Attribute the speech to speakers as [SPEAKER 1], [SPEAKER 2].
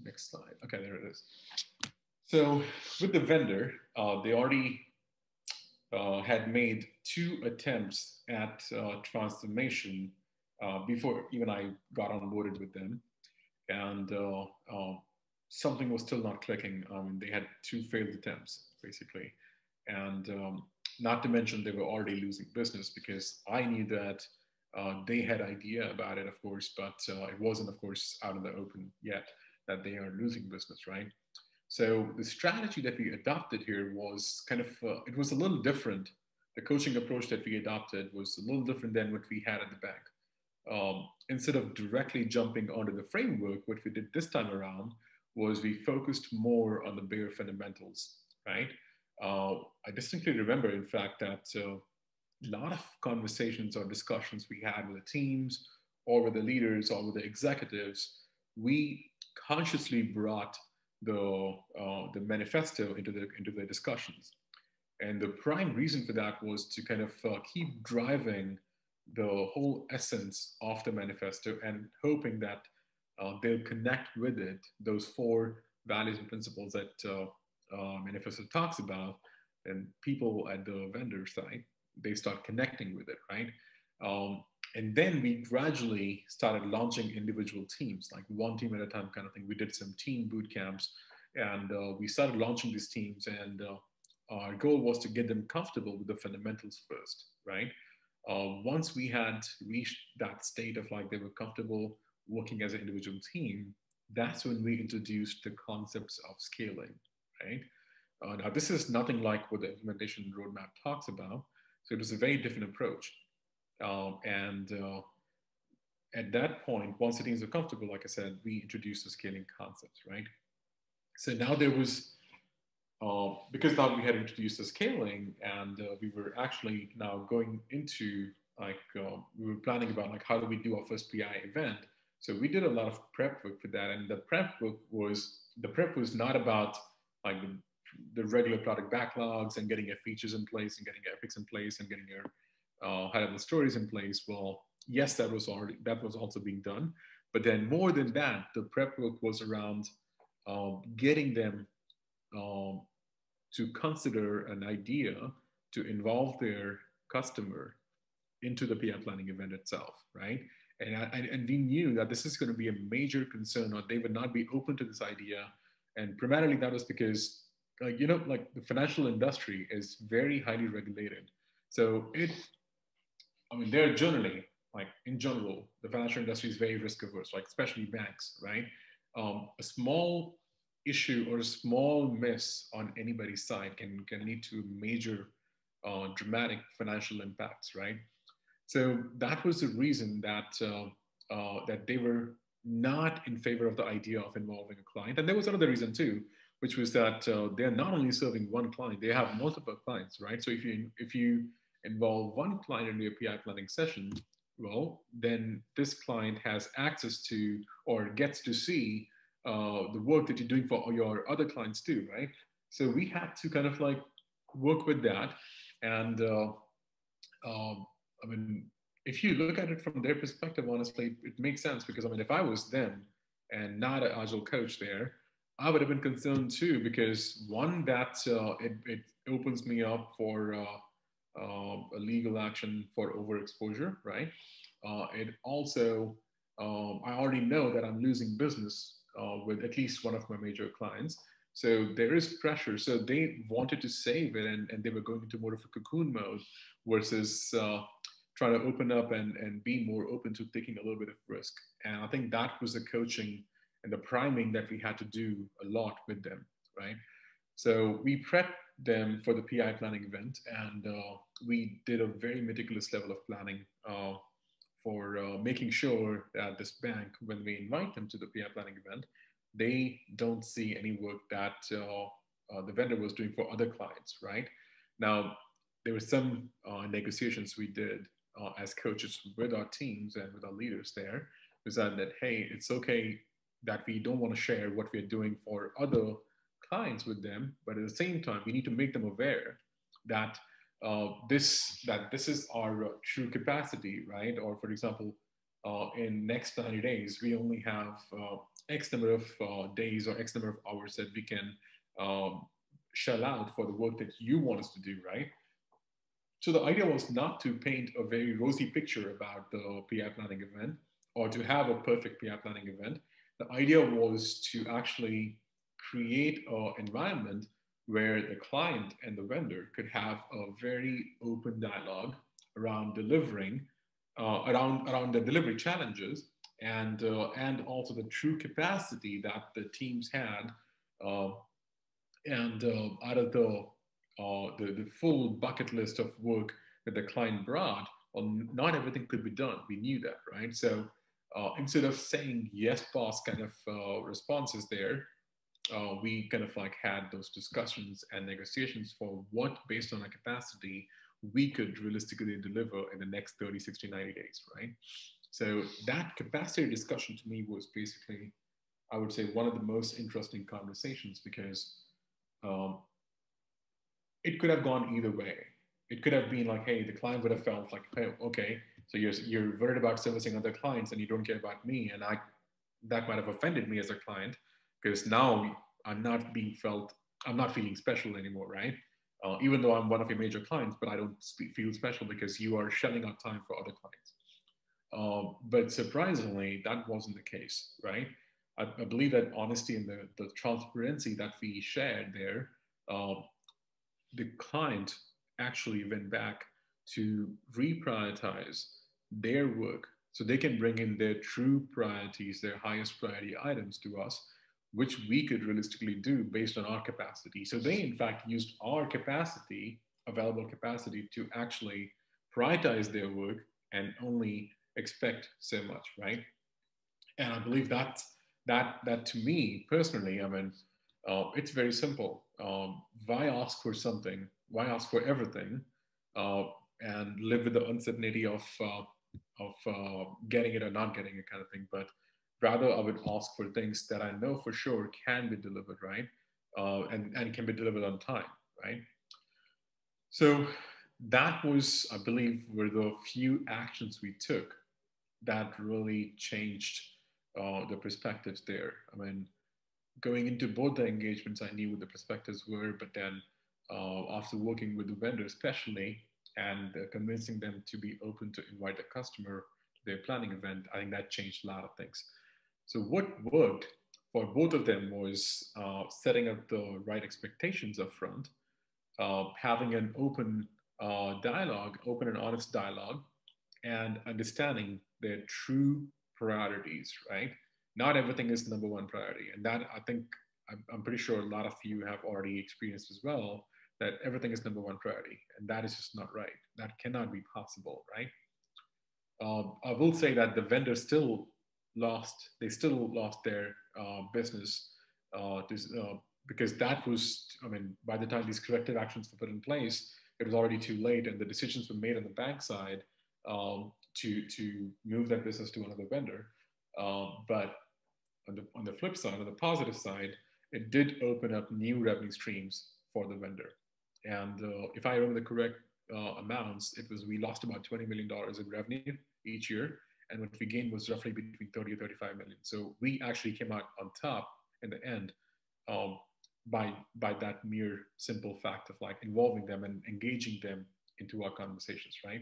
[SPEAKER 1] Next slide. Okay, there it is. So with the vendor, they already had made two attempts at transformation before even I got onboarded with them, and something was still not clicking. They had two failed attempts basically, and not to mention they were already losing business because I knew that they had idea about it, of course, but it wasn't, of course, out in the open yet that they are losing business, right? So the strategy that we adopted here was kind of it was a little different. The coaching approach that we adopted was a little different than what we had at the bank. Instead of directly jumping onto the framework, what we did this time around was we focused more on the bare fundamentals, right? I distinctly remember, in fact, that a lot of conversations or discussions we had with the teams or with the leaders or with the executives, we consciously brought the manifesto into the discussions. And the prime reason for that was to kind of keep driving the whole essence of the manifesto and hoping that they'll connect with it, those four values and principles that manifesto talks about, and people at the vendor side, they start connecting with it, right? And then we gradually started launching individual teams, like one team at a time kind of thing. We did some team boot camps, and we started launching these teams. And our goal was to get them comfortable with the fundamentals first, right? Once we had reached that state of like they were comfortable working as an individual team, that's when we introduced the concepts of scaling, right? Now, this is nothing like what the implementation roadmap talks about. So it was a very different approach. And at that point, once the teams were comfortable, like I said, we introduced the scaling concepts, right? So now there was, because now we had introduced the scaling and we were actually now going into like, we were planning about like, how do we do our first PI event? So we did a lot of prep work for that. And the prep was not about like the regular product backlogs and getting your features in place and getting your epics in place and getting your high level stories in place. Well, yes, that was also being done, but then more than that, the prep work was around getting them um, to consider an idea to involve their customer into the PR planning event itself, right? And we knew that this is going to be a major concern, or they would not be open to this idea. And primarily that was because, like the financial industry is very highly regulated. So they're generally, like in general, the financial industry is very risk averse, like especially banks, right? A small issue or a small miss on anybody's side can lead to major, dramatic financial impacts, right? So that was the reason that they were not in favor of the idea of involving a client, and there was another reason too, which was that they're not only serving one client; they have multiple clients, right? So if you involve one client in your PI planning session, well, then this client has access to or gets to see the work that you're doing for your other clients too, right? So we had to kind of like work with that, and um, I mean, if you look at it from their perspective, honestly, it makes sense because I mean, if I was them and not an agile coach there, I would have been concerned too because one that it opens me up for a legal action for overexposure, right? It also I already know that I'm losing business with at least one of my major clients. So there is pressure. So they wanted to save it and they were going into more of a cocoon mode versus trying to open up and be more open to taking a little bit of risk. And I think that was the coaching and the priming that we had to do a lot with them, right? So we prepped them for the PI planning event, and we did a very meticulous level of planning for making sure that this bank, when we invite them to the PI planning event, they don't see any work that the vendor was doing for other clients, right? Now, there were some negotiations we did as coaches with our teams and with our leaders there, was that hey, it's okay that we don't want to share what we're doing for other clients with them, but at the same time, we need to make them aware that this is our true capacity, right? Or for example, in next 90 days, we only have X number of days or X number of hours that we can um, shell out for the work that you want us to do, right? So the idea was not to paint a very rosy picture about the PI planning event or to have a perfect PI planning event. The idea was to actually create an environment where the client and the vendor could have a very open dialogue around delivering, around the delivery challenges, and also the true capacity that the teams had uh, and out of the full bucket list of work that the client brought, well, not everything could be done. We knew that, right? So instead of saying yes, boss kind of responses there, we kind of like had those discussions and negotiations for what, based on our capacity, we could realistically deliver in the next 30, 60, 90 days, right? So that capacity discussion to me was basically, I would say, one of the most interesting conversations because um, it could have gone either way. It could have been like, hey, the client would have felt like, hey, okay, so you're worried about servicing other clients and you don't care about me, and I that might have offended me as a client because now I'm not being felt, I'm not feeling special anymore, right? Even though I'm one of your major clients, but I don't feel special because you are shelling out time for other clients. But surprisingly, that wasn't the case, right? I believe that honesty and the transparency that we shared there, um, the client actually went back to reprioritize their work so they can bring in their true priorities, their highest priority items to us, which we could realistically do based on our capacity. So they, in fact, used our capacity, available capacity, to actually prioritize their work and only expect so much, right? And I believe that to me personally, I mean, it's very simple. Why ask for something? Why ask for everything, uh, and live with the uncertainty of getting it or not getting it kind of thing? But rather, I would ask for things that I know for sure can be delivered, right? And can be delivered on time, right? So that was, I believe, were the few actions we took that really changed the perspectives there. I mean, going into both the engagements, I knew what the perspectives were, but then after working with the vendor, especially, and convincing them to be open to invite the customer to their planning event, I think that changed a lot of things. So, what worked for both of them was setting up the right expectations up front, having an open dialogue, open and honest dialogue, and understanding their true priorities, right? Not everything is number one priority. And that I think I'm pretty sure a lot of you have already experienced as well that everything is number one priority. And that is just not right. That cannot be possible, right? I will say that the vendor still they still lost their business because that was, I mean, by the time these corrective actions were put in place, it was already too late, and the decisions were made on the bank side to move that business to another vendor. But on the flip side, on the positive side, it did open up new revenue streams for the vendor. And if I remember the correct amounts, it was we lost about $20 million in revenue each year, and what we gained was roughly between 30 or 35 million. So we actually came out on top in the end um, by that mere simple fact of like involving them and engaging them into our conversations, right?